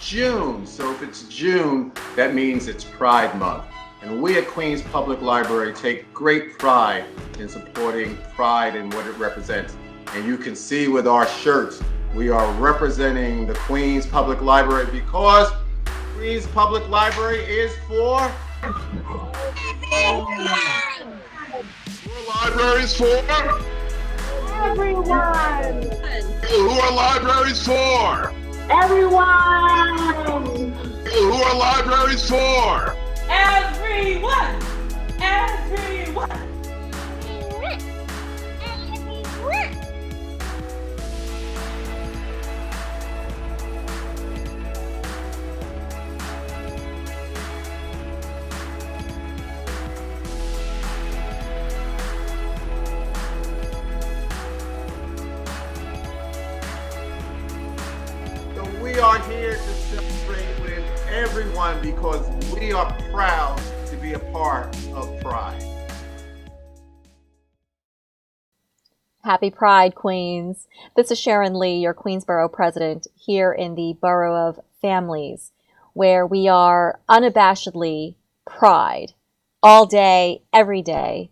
June. So if it's June, that means it's Pride Month. And we at Queens Public Library take great pride in supporting Pride and what it represents. And you can see with our shirts, we are representing the Queens Public Library because Queens Public Library is for libraries for everyone. Who are libraries for? Everyone. Who are libraries for? Everyone. Everyone. We are here to celebrate with everyone because we are proud to be a part of Pride. Happy Pride, Queens. This is Sharon Lee, your Queensborough president, here in the Borough of Families, where we are unabashedly Pride all day, every day,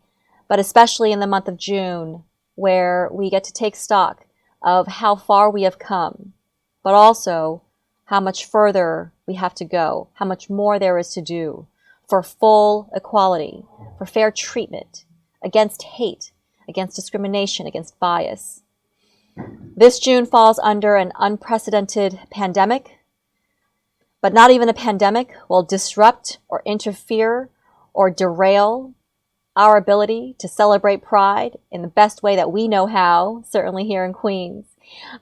but especially in the month of June, where we get to take stock of how far we have come, but also how much further we have to go, how much more there is to do for full equality, for fair treatment, against hate, against discrimination, against bias. This June falls under an unprecedented pandemic, but not even a pandemic will disrupt or interfere or derail our ability to celebrate Pride in the best way that we know how, certainly here in Queens.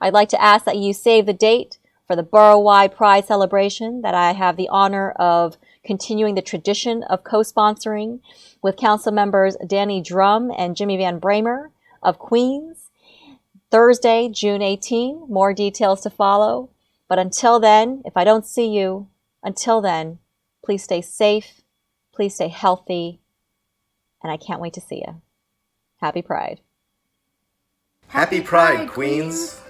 I'd like to ask that you save the date for the borough-wide Pride celebration that I have the honor of continuing the tradition of co-sponsoring with council members Danny Drum and Jimmy Van Bramer of Queens. Thursday, June 18, more details to follow. But until then, if I don't see you, until then, please stay safe, please stay healthy, and I can't wait to see you. Happy Pride. Happy Pride, Queens!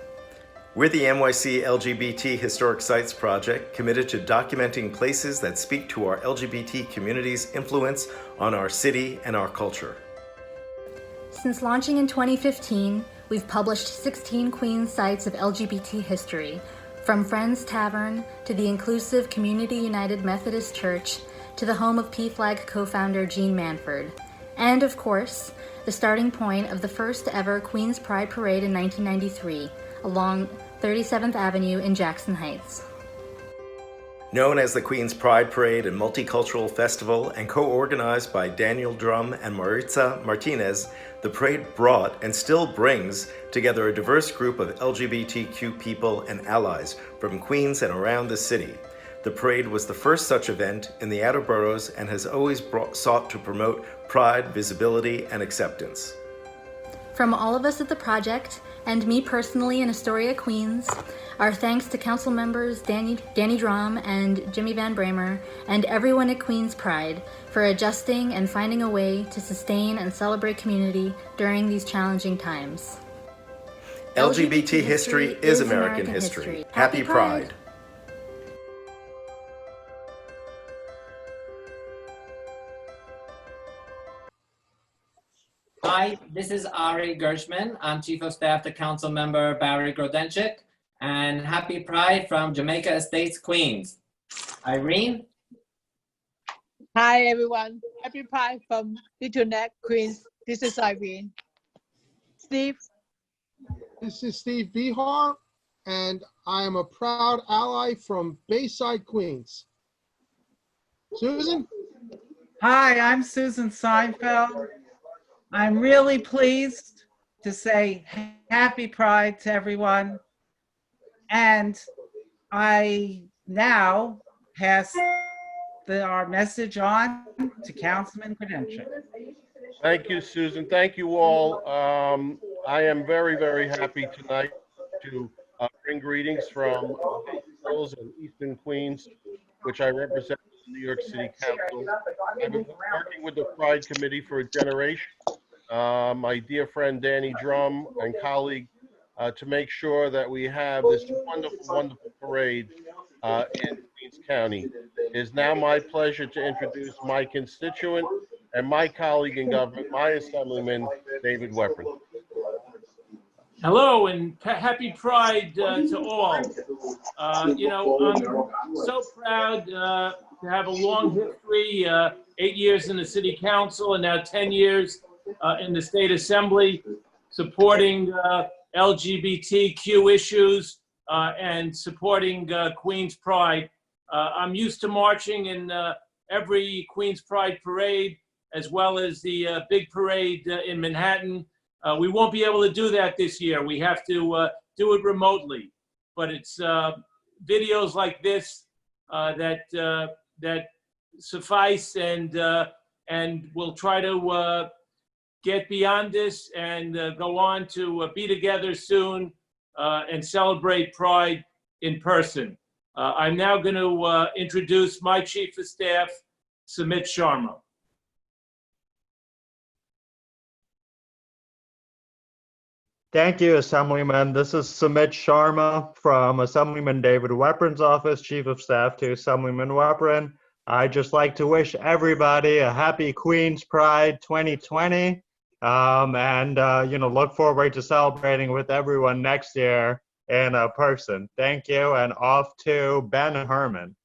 We're the NYC LGBT Historic Sites Project, committed to documenting places that speak to our LGBT community's influence on our city and our culture. Since launching in 2015, we've published 16 Queens sites of LGBT history, from Friends Tavern to the inclusive Community United Methodist Church to the home of PFLAG co-founder Jean Manford, and of course, the starting point of the first ever Queens Pride Parade in 1993, along 37th Avenue in Jackson Heights. Known as the Queens Pride Parade and Multicultural Festival and co-organized by Daniel Drum and Maritza Martinez, the parade brought and still brings together a diverse group of LGBTQ people and allies from Queens and around the city. The parade was the first such event in the outer boroughs and has always sought to promote pride, visibility, and acceptance. From all of us at the project, and me personally in Astoria, Queens, our thanks to council members Danny Drum and Jimmy Van Bramer, and everyone at Queens Pride for adjusting and finding a way to sustain and celebrate community during these challenging times. LGBT history is American history. Happy Pride. Hi, this is Ari Gershman. I'm Chief of Staff to Council Member Barry Grodenchik, and happy Pride from Jamaica Estates, Queens. Irene? Hi, everyone. Happy Pride from Little Neck, Queens. This is Irene. Steve? This is Steve Bihar, and I am a proud ally from Bayside, Queens. Susan? Hi, I'm Susan Seinfeld. I'm really pleased to say happy Pride to everyone. And I now pass our message on to Councilman Grodenchik. Thank you, Susan. Thank you all. I am very, very happy tonight to bring greetings from Hills and Eastern Queens, which I represent in the New York City Council. I've been working with the Pride Committee for a generation. My dear friend Danny Drum and colleague, to make sure that we have this wonderful, wonderful parade in Queens County. It is now my pleasure to introduce my constituent and my colleague in government, my Assemblyman David Weprin. Hello and happy Pride to all. You know, I'm so proud to have a long history, 8 years in the City Council and now 10 years in the State Assembly, supporting LGBTQ issues and supporting Queen's Pride. I'm used to marching in every Queen's Pride parade, as well as the big parade in Manhattan. We won't be able to do that this year. We have to do it remotely. But it's videos like this that suffice, and we'll try to get beyond this and go on to be together soon and celebrate Pride in person. I'm now going to introduce my Chief of Staff, Sumit Sharma. Thank you, Assemblyman. This is Sumit Sharma from Assemblyman David Weprin's office, Chief of Staff to Assemblyman Weprin. I'd just like to wish everybody a happy Queen's Pride 2020, and look forward to celebrating with everyone next year in person. Thank you, and off to Ben Herman.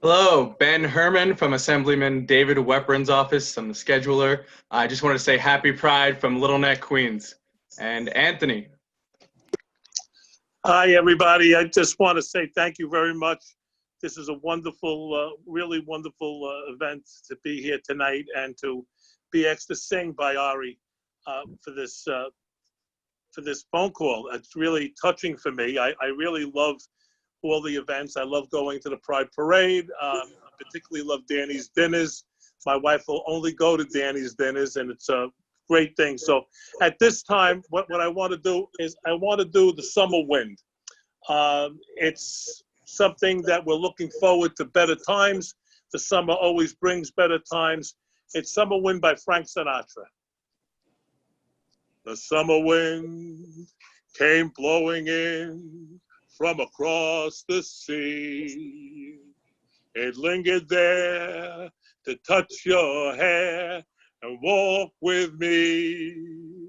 Hello, Ben Herman from Assemblyman David Weprin's office. I'm the scheduler. I just want to say happy Pride from Little Neck, Queens. And Anthony. Hi, everybody. I just want to say thank you very much. This is a wonderful, really wonderful event to be here tonight and to be asked to sing by Ari for this phone call. It's really touching for me. I really love all the events. I love going to the Pride Parade. I particularly love Danny's Dinners. My wife will only go to Danny's Dinners, and it's a great thing. So at this time, what I want to do is I want to do the Summer Wind. It's something that we're looking forward to better times. The summer always brings better times. It's Summer Wind by Frank Sinatra. The summer wind came blowing in from across the sea. It lingered there to touch your hair and walk with me.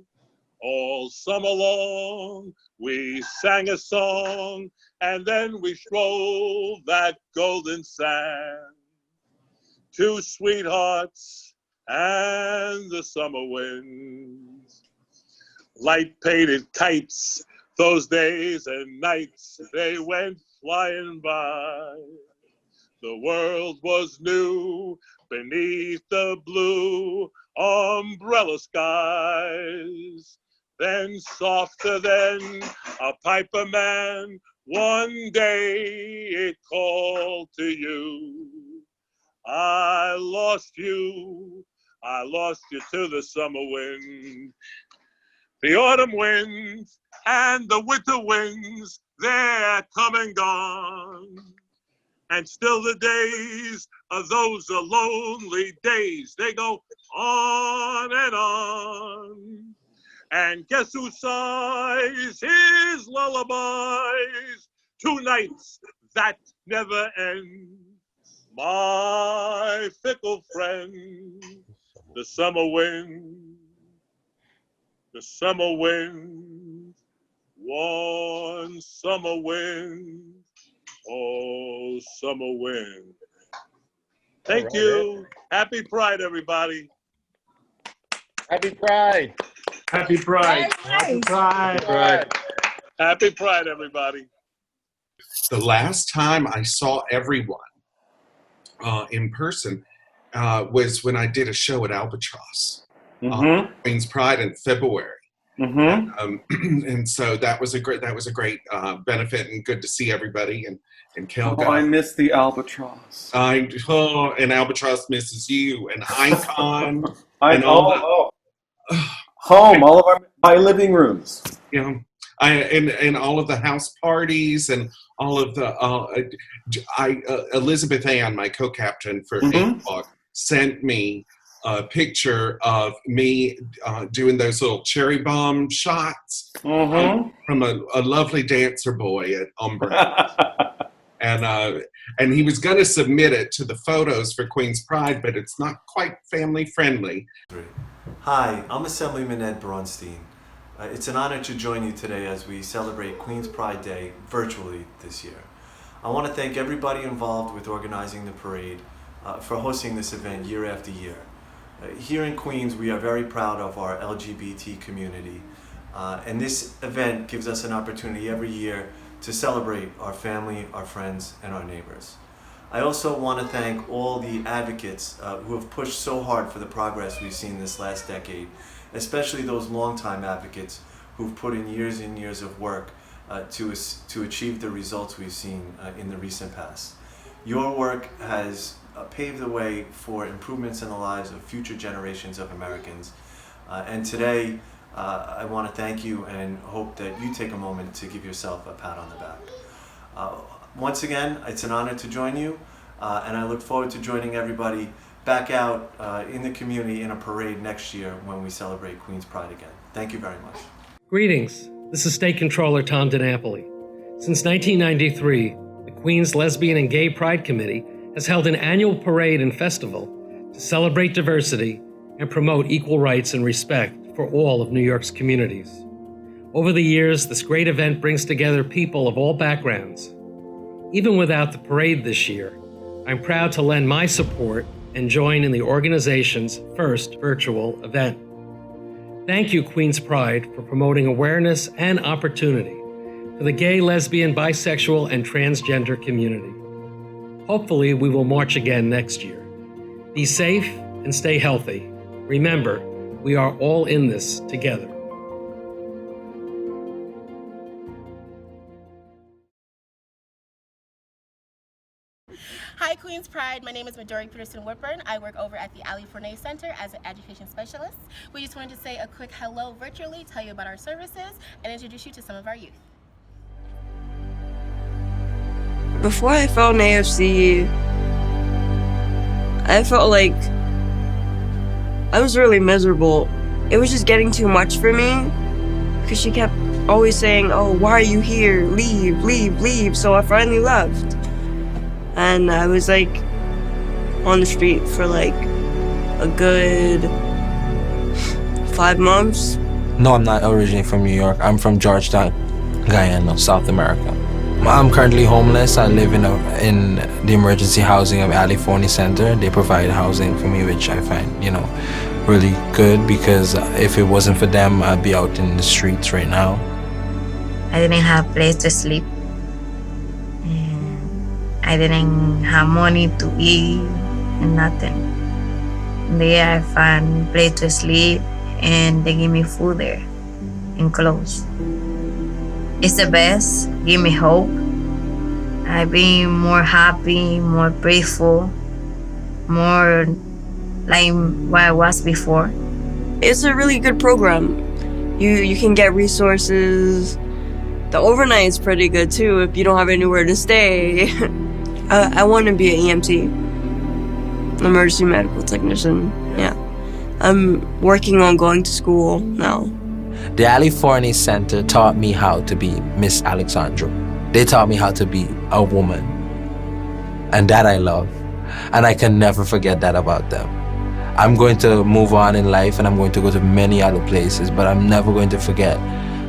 All summer long, we sang a song, and then we strolled that golden sand. Two sweethearts and the summer winds. Light painted kites, those days and nights, they went flying by. The world was new beneath the blue umbrella skies. Then softer than a piper man, one day it called to you. I lost you to the summer wind. The autumn winds and the winter winds, they're come and gone. And still the days of those are lonely days. They go on and on. And guess who sighs his lullabies? Two nights that never end. My fickle friend, the summer wind. The summer wind, one summer wind, oh, summer wind. Thank you. Happy Pride, everybody. Happy Pride. Happy Pride. Happy Pride. Pride. Happy Pride, everybody. The last time I saw everyone in person was when I did a show at Albatross. Queen's Pride in February, and so that was a great benefit, and good to see everybody. And Kelga. Oh, I miss the Albatross. And Albatross misses you, and Icon, and all of my living rooms. You know, and all of the house parties and all of the Elizabeth Ann, my co-captain for Facebook, sent me a picture of me doing those little cherry bomb shots from a lovely dancer boy at Umbra. And he was going to submit it to the photos for Queen's Pride, but it's not quite family friendly. Hi, I'm Assemblyman Ed Braunstein. It's an honor to join you today as we celebrate Queen's Pride Day virtually this year. I want to thank everybody involved with organizing the parade for hosting this event year after year. Here in Queens, we are very proud of our LGBT community, and this event gives us an opportunity every year to celebrate our family, our friends, and our neighbors. I also want to thank all the advocates who have pushed so hard for the progress we've seen this last decade, especially those longtime advocates who've put in years and years of work to achieve the results we've seen in the recent past. Your work has paved the way for improvements in the lives of future generations of Americans. And today, I want to thank you and hope that you take a moment to give yourself a pat on the back. Once again, it's an honor to join you, and I look forward to joining everybody back out in the community in a parade next year when we celebrate Queen's Pride again. Thank you very much. Greetings. This is State Controller Tom DiNapoli. Since 1993, the Queens Lesbian and Gay Pride Committee has held an annual parade and festival to celebrate diversity and promote equal rights and respect for all of New York's communities. Over the years, this great event brings together people of all backgrounds. Even without the parade this year, I'm proud to lend my support and join in the organization's first virtual event. Thank you, Queen's Pride, for promoting awareness and opportunity for the gay, lesbian, bisexual, and transgender community. Hopefully, we will march again next year. Be safe and stay healthy. Remember, we are all in this together. Hi, Queen's Pride. My name is Midori Peterson-Whitburn. I work over at the Ali Fournet Center as an education specialist. We just wanted to say a quick hello virtually, tell you about our services, and introduce you to some of our youth. Before I felt in AFC, I felt like I was really miserable. It was just getting too much for me because she kept always saying, "Oh, why are you here? Leave, leave, leave." So I finally left. And I was like on the street for like a good 5 months. No, I'm not originally from New York. I'm from Georgetown, Guyana, South America. I'm currently homeless. I live in the emergency housing of Ali Fournet Center. They provide housing for me, which I find, really good, because if it wasn't for them, I'd be out in the streets right now. I didn't have a place to sleep. I didn't have money to eat and nothing. There I found a place to sleep and they give me food there and clothes. It's the best, give me hope. I've been more happy, more grateful, more like what I was before. It's a really good program. You can get resources. The overnight is pretty good too if you don't have anywhere to stay. I want to be an EMT, emergency medical technician. Yeah, I'm working on going to school now. The Ali Fournet Center taught me how to be Miss Alexandra. They taught me how to be a woman, and that I love, and I can never forget that about them. I'm going to move on in life, and I'm going to go to many other places, but I'm never going to forget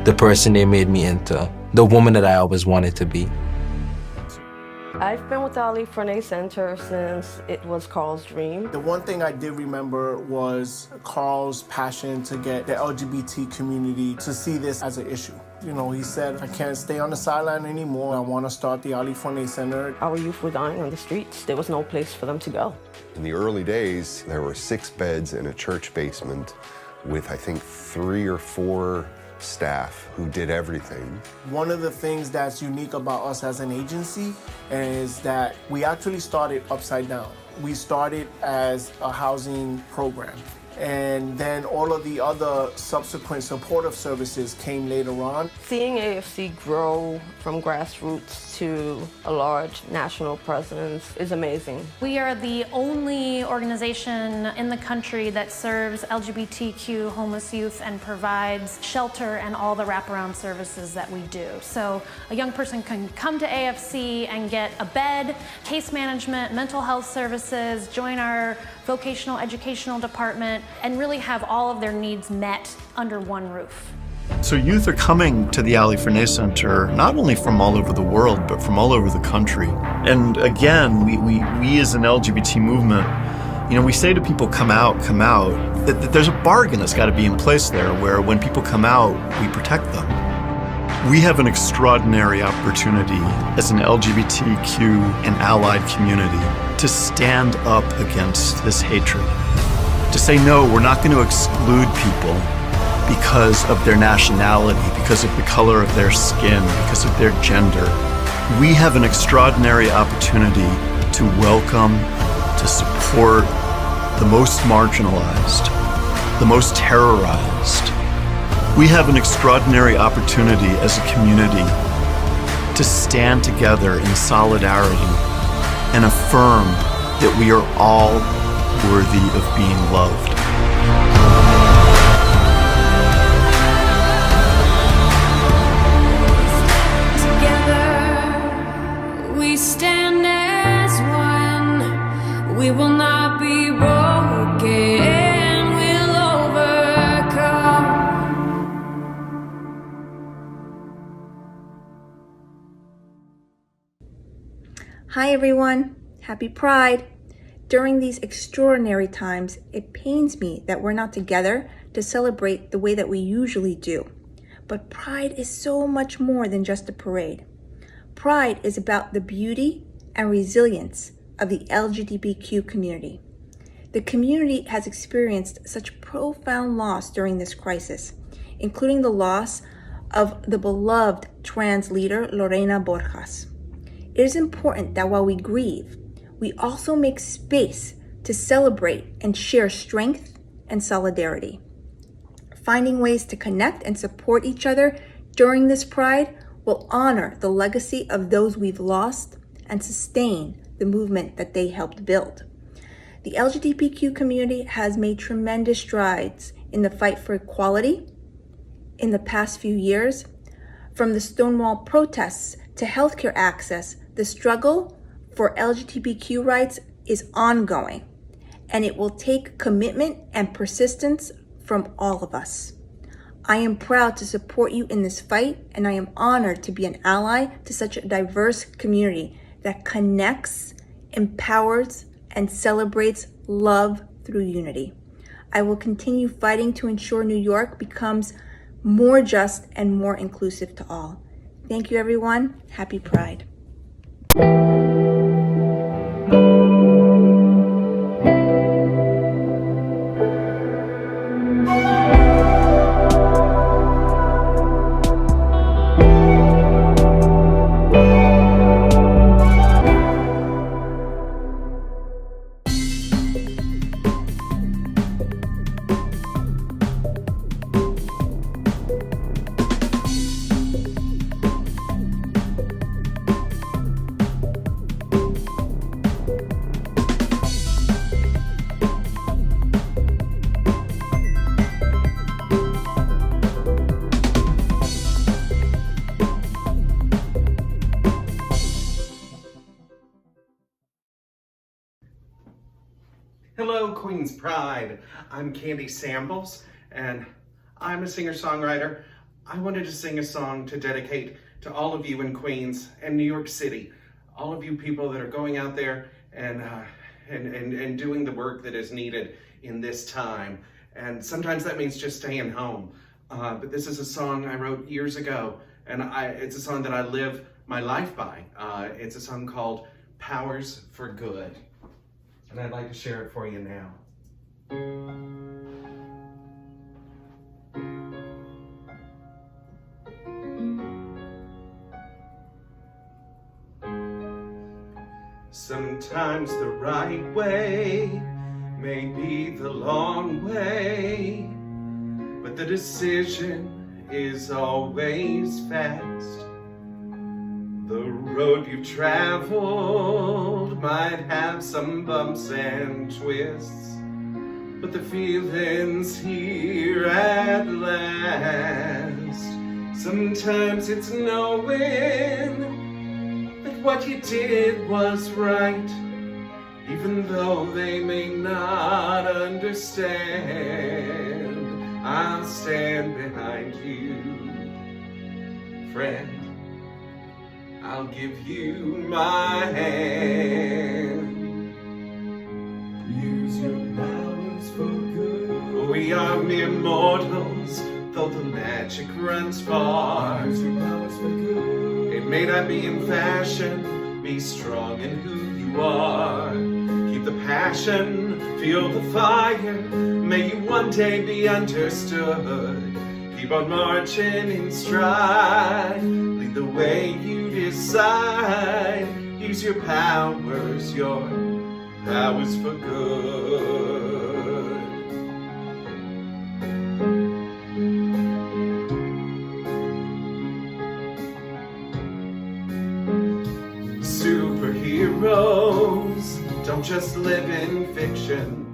the person they made me into, the woman that I always wanted to be. I've been with the Ali Fournet Center since it was Carl's dream. The one thing I did remember was Carl's passion to get the LGBT community to see this as an issue. He said, I can't stay on the sideline anymore. I want to start the Ali Fournet Center. Our youth were dying on the streets. There was no place for them to go. In the early days, there were 6 beds in a church basement with, I think, 3 or 4 staff who did everything. One of the things that's unique about us as an agency is that we actually started upside down. We started as a housing program, And then all of the other subsequent supportive services came later on. Seeing AFC grow from grassroots to a large national presence is amazing. We are the only organization in the country that serves LGBTQ homeless youth and provides shelter and all the wraparound services that we do. So a young person can come to AFC and get a bed, case management, mental health services, join our vocational educational department, and really have all of their needs met under one roof. So youth are coming to the Ali Fournet Center, not only from all over the world, but from all over the country. And again, we as an LGBT movement, we say to people, come out, that there's a bargain that's got to be in place there where when people come out, we protect them. We have an extraordinary opportunity as an LGBTQ and allied community to stand up against this hatred. To say, no, we're not going to exclude people because of their nationality, because of the color of their skin, because of their gender. We have an extraordinary opportunity to welcome, to support the most marginalized, the most terrorized. We have an extraordinary opportunity as a community to stand together in solidarity and affirm that we are all worthy of being loved. Together we stand as one. We will not be broken. We'll overcome. Hi everyone, happy Pride. During these extraordinary times, it pains me that we're not together to celebrate the way that we usually do. But Pride is so much more than just a parade. Pride is about the beauty and resilience of the LGBTQ community. The community has experienced such profound loss during this crisis, including the loss of the beloved trans leader, Lorena Borjas. It is important that while we grieve, we also make space to celebrate and share strength and solidarity. Finding ways to connect and support each other during this Pride will honor the legacy of those we've lost and sustain the movement that they helped build. The LGBTQ community has made tremendous strides in the fight for equality in the past few years. From the Stonewall protests to healthcare access, the struggle for LGBTQ rights is ongoing, and it will take commitment and persistence from all of us. I am proud to support you in this fight, and I am honored to be an ally to such a diverse community that connects, empowers, and celebrates love through unity. I will continue fighting to ensure New York becomes more just and more inclusive to all. Thank you, everyone. Happy Pride. Hello, Queen's Pride. I'm Candy Sambles, and I'm a singer-songwriter. I wanted to sing a song to dedicate to all of you in Queens and New York City, all of you people that are going out there and doing the work that is needed in this time. And sometimes that means just staying home. But this is a song I wrote years ago, and it's a song that I live my life by. It's a song called Powers for Good. And I'd like to share it for you now. Sometimes the right way may be the long way, but the decision is always fast. The road you've traveled might have some bumps and twists, but the feeling's here at last. Sometimes it's knowing that what you did was right, even though they may not understand. I'll stand behind you, friend. I'll give you my hand. Use your powers for good. We are mere mortals, though the magic runs far. Use your powers for good. It may not be in fashion, be strong in who you are. Keep the passion, feel the fire. May you one day be understood. Keep on marching in stride. Lead the way you decide. Use your powers for good. Superheroes don't just live in fiction,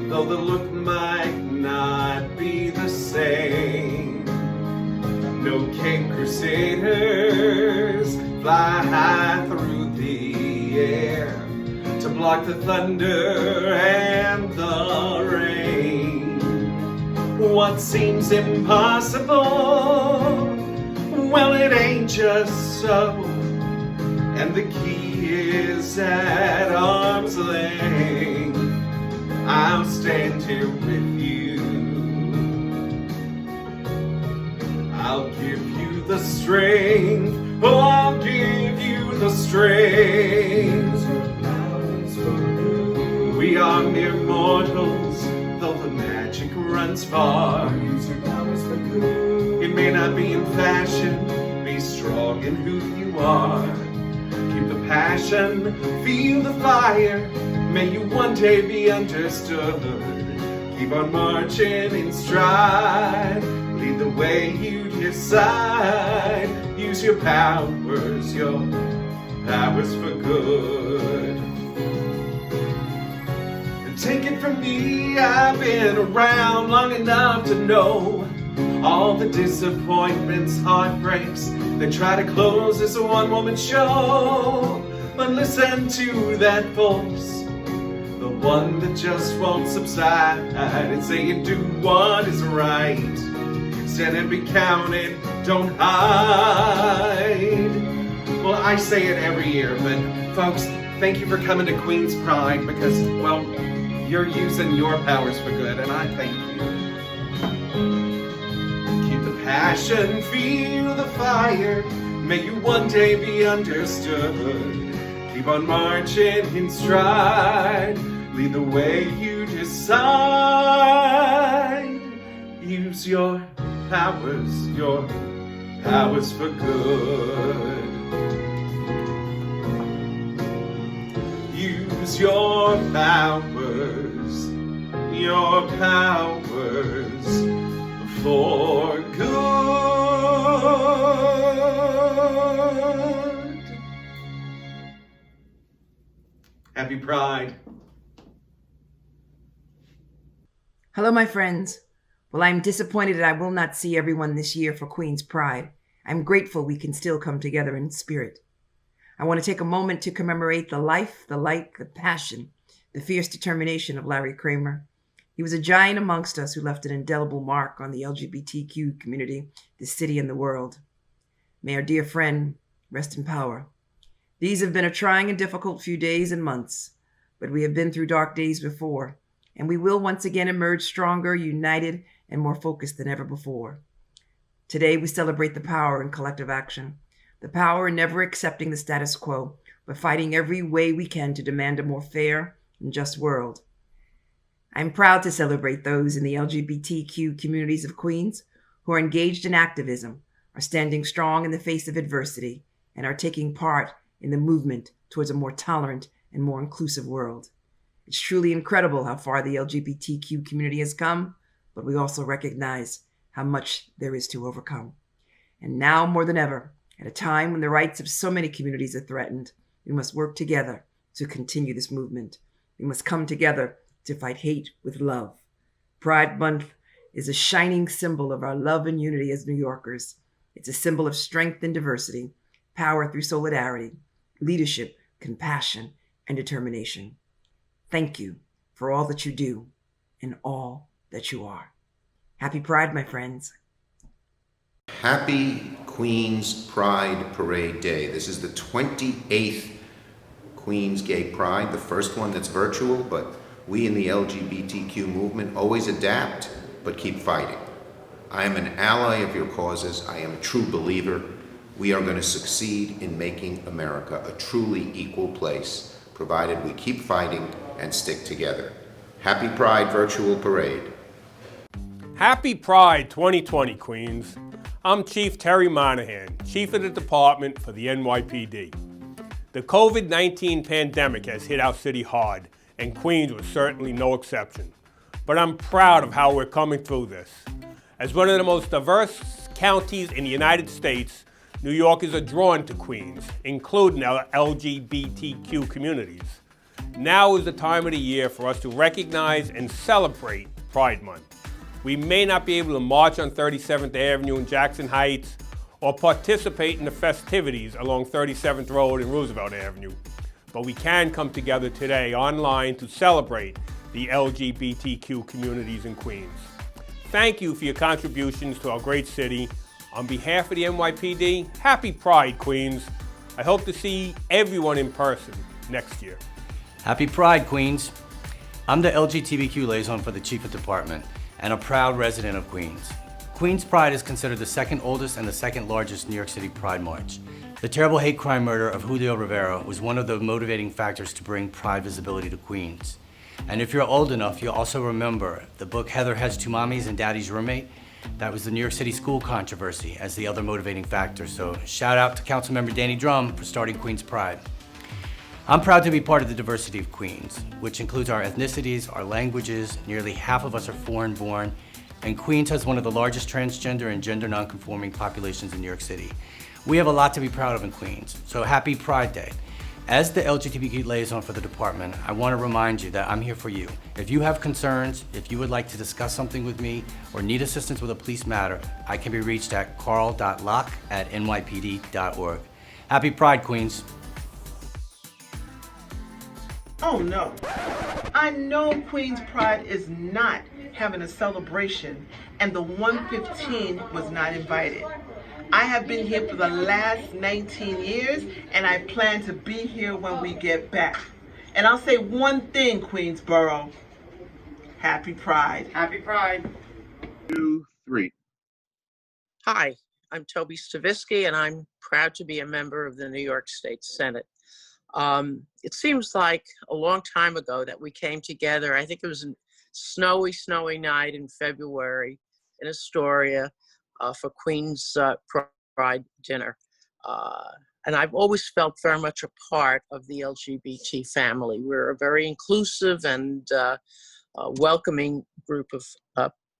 though the look might not be the same. No Cape Crusaders fly high through the air to block the thunder and the rain. What seems impossible, well, it ain't just so, and the key is at arm's length. I'll stand here with you. I'll give you the strength. Oh, I'll give you the strength. We are mere mortals, though the magic runs far. It may not be in fashion, be strong in who you are. Keep the passion, feel the fire. May you one day be understood. Keep on marching in stride. Lead the way you decide. Use your powers for good. And take it from me, I've been around long enough to know all the disappointments, heartbreaks that try to close this one-woman show. But listen to that voice, the one that just won't subside, and say you do what is right. Stand and be counted, don't hide. Well, I say it every year, but folks, thank you for coming to Queen's Pride, because, well, you're using your powers for good, and I thank you. Keep the passion, feel the fire. May you one day be understood. Keep on marching in stride. Lead the way you decide. Use your powers for good. Use your powers for good. Happy Pride. Hello, my friends. Well, I'm disappointed that I will not see everyone this year for Queen's Pride. I'm grateful we can still come together in spirit. I want to take a moment to commemorate the life, the light, the passion, the fierce determination of Larry Kramer. He was a giant amongst us who left an indelible mark on the LGBTQ community, the city, and the world. May our dear friend rest in power. These have been a trying and difficult few days and months, but we have been through dark days before, and we will once again emerge stronger, united, and more focused than ever before. Today, we celebrate the power in collective action, the power in never accepting the status quo, but fighting every way we can to demand a more fair and just world. I'm proud to celebrate those in the LGBTQ communities of Queens who are engaged in activism, are standing strong in the face of adversity, and are taking part in the movement towards a more tolerant and more inclusive world. It's truly incredible how far the LGBTQ community has come, but we also recognize how much there is to overcome. And now more than ever, at a time when the rights of so many communities are threatened, we must work together to continue this movement. We must come together to fight hate with love. Pride Month is a shining symbol of our love and unity as New Yorkers. It's a symbol of strength and diversity, power through solidarity, leadership, compassion, and determination. Thank you for all that you do and all that you are. Happy Pride, my friends. Happy Queens Pride Parade Day. This is the 28th Queens Gay Pride, the first one that's virtual, but we in the LGBTQ movement always adapt, but keep fighting. I am an ally of your causes. I am a true believer. We are going to succeed in making America a truly equal place, provided we keep fighting and stick together. Happy Pride Virtual Parade. Happy Pride 2020, Queens. I'm Chief Terry Monahan, Chief of the Department for the NYPD. The COVID-19 pandemic has hit our city hard, and Queens was certainly no exception. But I'm proud of how we're coming through this. As one of the most diverse counties in the United States, New Yorkers are drawn to Queens, including our LGBTQ communities. Now is the time of the year for us to recognize and celebrate Pride Month. We may not be able to march on 37th Avenue in Jackson Heights or participate in the festivities along 37th Road and Roosevelt Avenue, but we can come together today online to celebrate the LGBTQ communities in Queens. Thank you for your contributions to our great city. On behalf of the NYPD, happy Pride, Queens. I hope to see everyone in person next year. Happy Pride, Queens. I'm the LGBTQ liaison for the Chief of Department and a proud resident of Queens. Queens Pride is considered the second oldest and the second largest New York City Pride March. The terrible hate crime murder of Julio Rivera was one of the motivating factors to bring Pride visibility to Queens. And if you're old enough, you'll also remember the book Heather Has Two Mommies and Daddy's Roommate. That was the New York City school controversy as the other motivating factor. So shout out to Councilmember Danny Drum for starting Queens Pride. I'm proud to be part of the diversity of Queens, which includes our ethnicities, our languages. Nearly half of us are foreign born, and Queens has one of the largest transgender and gender nonconforming populations in New York City. We have a lot to be proud of in Queens, so happy Pride Day. As the LGBTQ liaison for the department, I want to remind you that I'm here for you. If you have concerns, if you would like to discuss something with me, or need assistance with a police matter, I can be reached at carl.lock@nypd.org. Happy Pride, Queens. Oh no, I know Queens Pride is not having a celebration and the 115 was not invited. I have been here for the last 19 years and I plan to be here when we get back. And I'll say one thing, Queensboro. Happy Pride. Happy Pride. 2, 3. Hi, I'm Toby Stavisky and I'm proud to be a member of the New York State Senate. It seems like a long time ago that we came together. I think it was a snowy night in February in Astoria for Queen's Pride dinner. And I've always felt very much a part of the LGBT family. We're a very inclusive and welcoming group of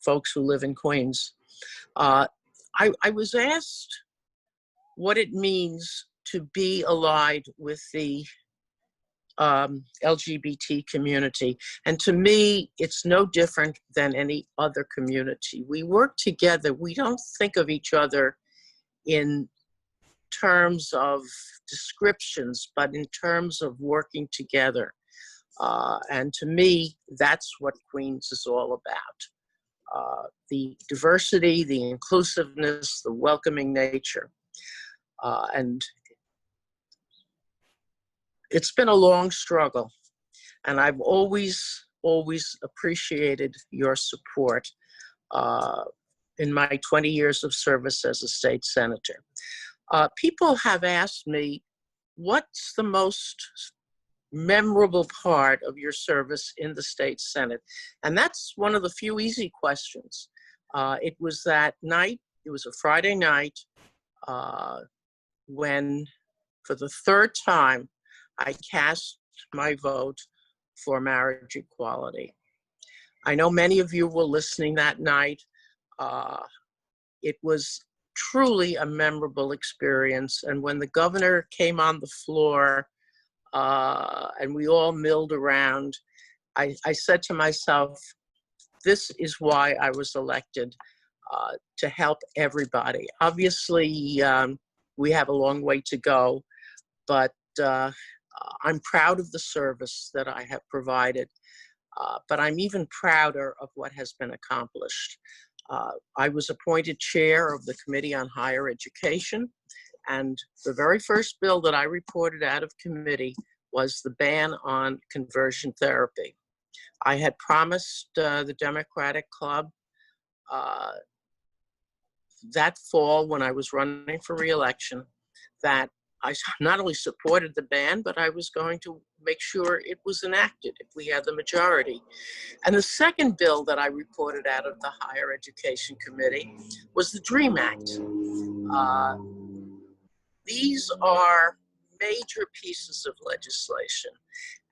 folks who live in Queens. I was asked what it means to be allied with the LGBT community. And to me, it's no different than any other community. We work together. We don't think of each other in terms of descriptions, but in terms of working together. And to me, that's what Queens is all about. The diversity, the inclusiveness, the welcoming nature. And it's been a long struggle, and I've always appreciated your support in my 20 years of service as a state senator. People have asked me, what's the most memorable part of your service in the state Senate? And that's one of the few easy questions. It was that night, it was a Friday night, when for the third time I cast my vote for marriage equality. I know many of you were listening that night. It was truly a memorable experience. And when the governor came on the floor and we all milled around, I said to myself, this is why I was elected, to help everybody. Obviously, we have a long way to go, but I'm proud of the service that I have provided. But I'm even prouder of what has been accomplished. I was appointed chair of the Committee on Higher Education, and the very first bill that I reported out of committee was the ban on conversion therapy. I had promised the Democratic Club that fall when I was running for re-election that I not only supported the ban, but I was going to make sure it was enacted if we had the majority. And the second bill that I reported out of the Higher Education Committee was the DREAM Act. These are major pieces of legislation,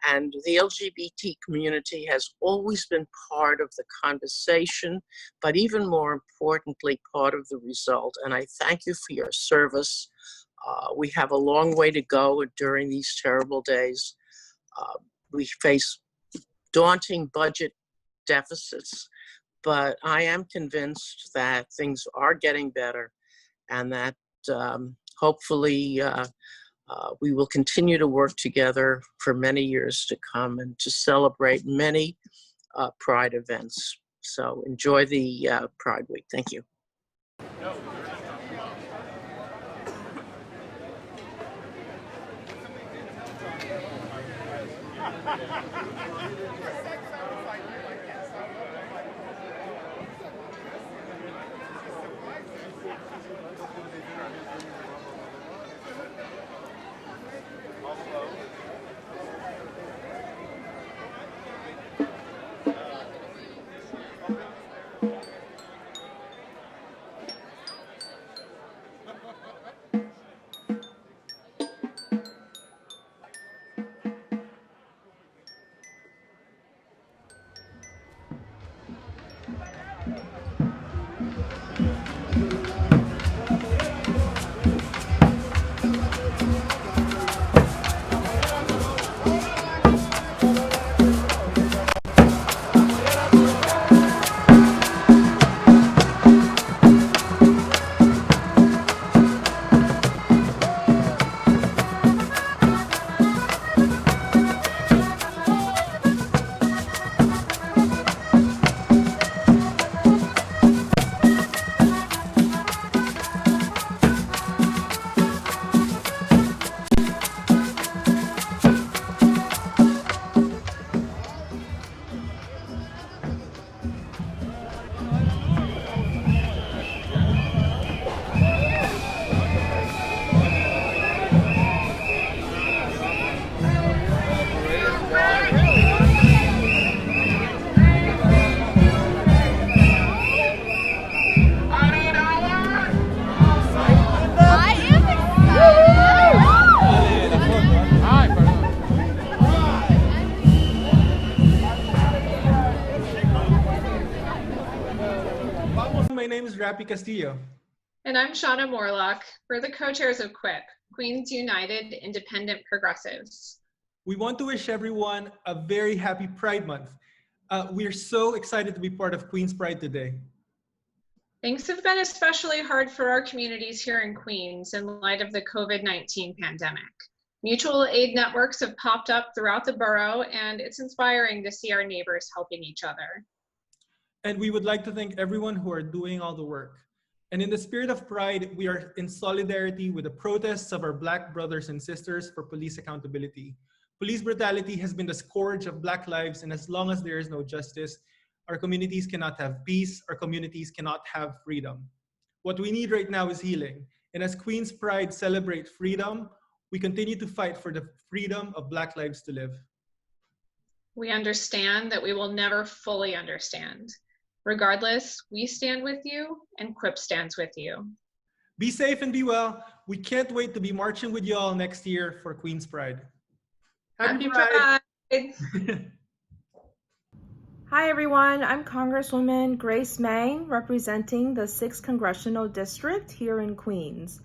and the LGBT community has always been part of the conversation, but even more importantly, part of the result. And I thank you for your service. We have a long way to go during these terrible days. We face daunting budget deficits, but I am convinced that things are getting better and that hopefully we will continue to work together for many years to come and to celebrate many Pride events. So enjoy the Pride Week. Thank you. My name is Rappy Castillo. And I'm Shauna Morlock. We're the co-chairs of QUIP, Queens United Independent Progressives. We want to wish everyone a very happy Pride Month. We're so excited to be part of Queens Pride today. Things have been especially hard for our communities here in Queens in light of the COVID-19 pandemic. Mutual aid networks have popped up throughout the borough, and it's inspiring to see our neighbors helping each other. And we would like to thank everyone who are doing all the work. And in the spirit of pride, we are in solidarity with the protests of our Black brothers and sisters for police accountability. Police brutality has been the scourge of Black lives, and as long as there is no justice, our communities cannot have peace, our communities cannot have freedom. What we need right now is healing. And as Queens Pride celebrate freedom, we continue to fight for the freedom of Black lives to live. We understand that we will never fully understand. Regardless, we stand with you and QUIP stands with you. Be safe and be well. We can't wait to be marching with you all next year for Queens Pride. Happy Pride! Hi everyone, I'm Congresswoman Grace Meng, representing the 6th Congressional District here in Queens.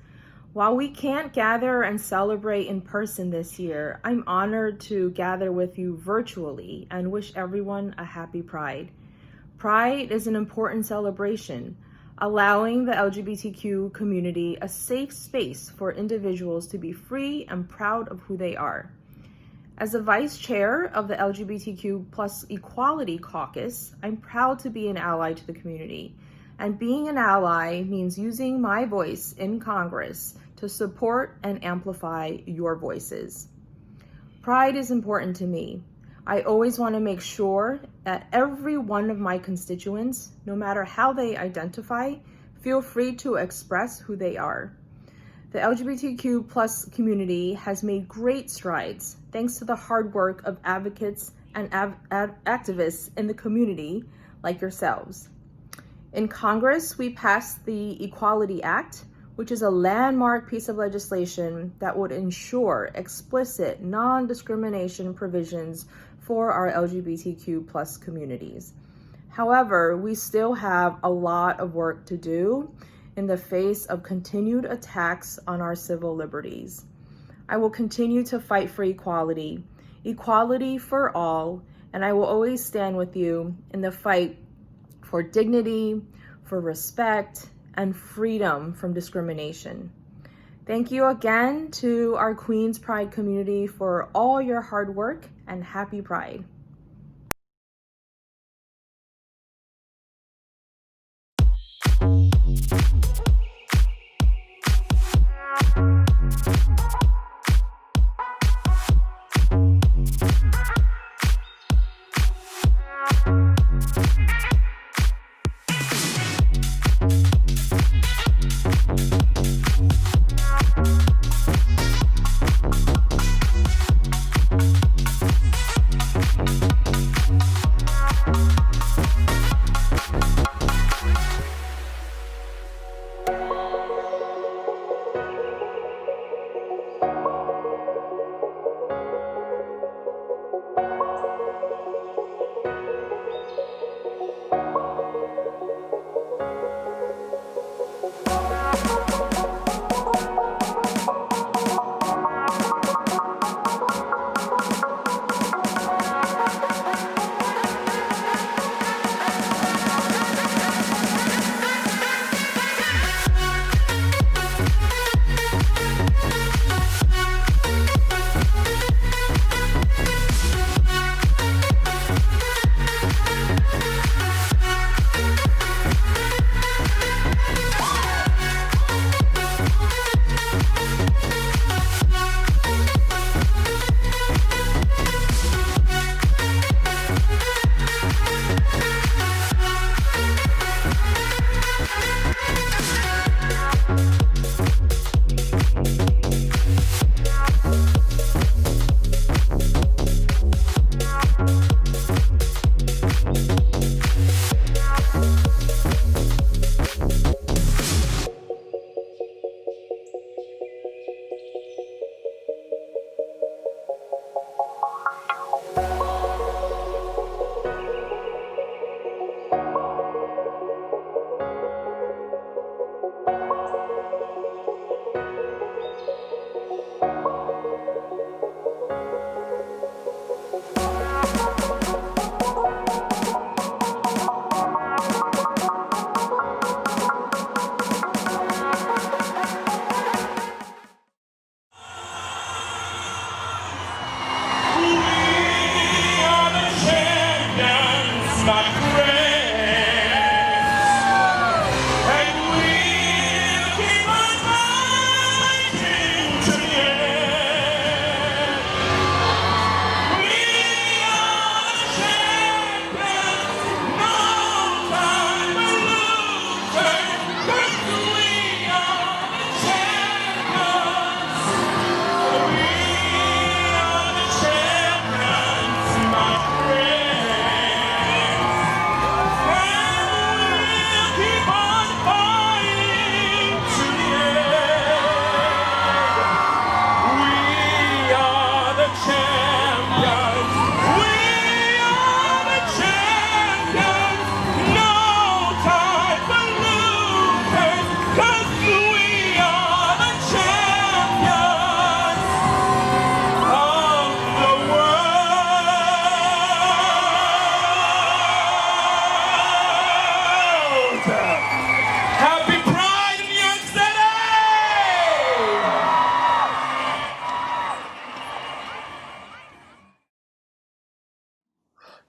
While we can't gather and celebrate in person this year, I'm honored to gather with you virtually and wish everyone a happy Pride. Pride is an important celebration, allowing the LGBTQ community a safe space for individuals to be free and proud of who they are. As the Vice Chair of the LGBTQ plus Equality Caucus, I'm proud to be an ally to the community. And being an ally means using my voice in Congress to support and amplify your voices. Pride is important to me. I always want to make sure that every one of my constituents, no matter how they identify, feel free to express who they are. The LGBTQ plus community has made great strides thanks to the hard work of advocates and activists in the community like yourselves. In Congress, we passed the Equality Act, which is a landmark piece of legislation that would ensure explicit non-discrimination provisions for our LGBTQ plus communities. However, we still have a lot of work to do in the face of continued attacks on our civil liberties. I will continue to fight for equality, equality for all, and I will always stand with you in the fight for dignity, for respect, and freedom from discrimination. Thank you again to our Queens Pride community for all your hard work, and happy Pride.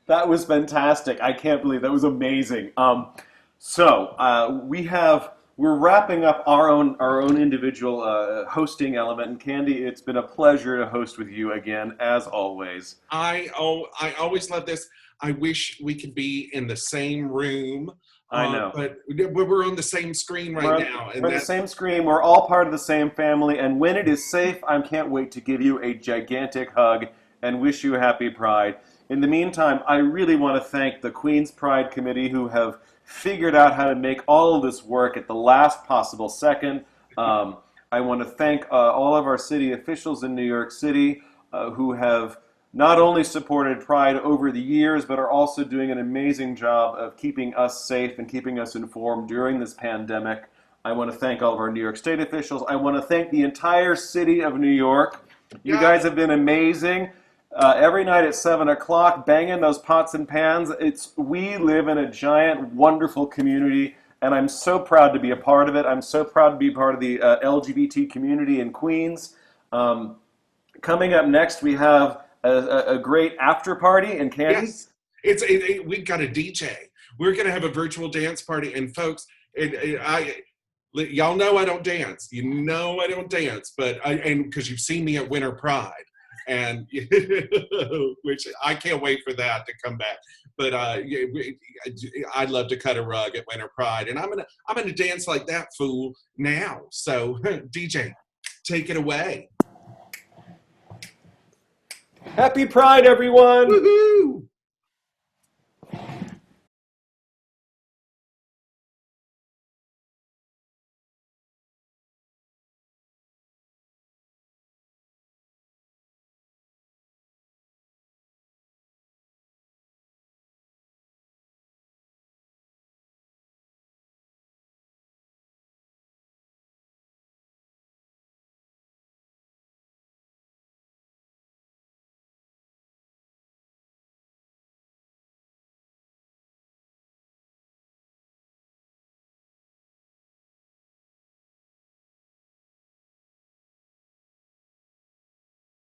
That was fantastic. I can't believe that was amazing. We're wrapping up our own individual hosting element. And Candy, it's been a pleasure to host with you again, as always. I always love this. I wish we could be in the same room. I know. But we're on the same screen now. We're on the same screen. We're all part of the same family. And when it is safe, I can't wait to give you a gigantic hug and wish you a happy Pride. In the meantime, I really want to thank the Queen's Pride Committee who have figured out how to make all of this work at the last possible second. I want to thank all of our city officials in New York City who have not only supported Pride over the years, but are also doing an amazing job of keeping us safe and keeping us informed during this pandemic. I want to thank all of our New York State officials. I want to thank the entire city of New York. You guys have been amazing. Every night at 7 o'clock, banging those pots and pans. We live in a giant, wonderful community, and I'm so proud to be a part of it. I'm so proud to be part of the LGBT community in Queens. Coming up next, we have a great after party in Candy. Yes, we've got a DJ. We're going to have a virtual dance party, and folks, y'all know I don't dance. You know I don't dance, but because you've seen me at Winter Pride. And which I can't wait for that to come back. But I'd love to cut a rug at Winter Pride, and I'm gonna dance like that fool now. So DJ, take it away. Happy Pride, everyone! Woohoo!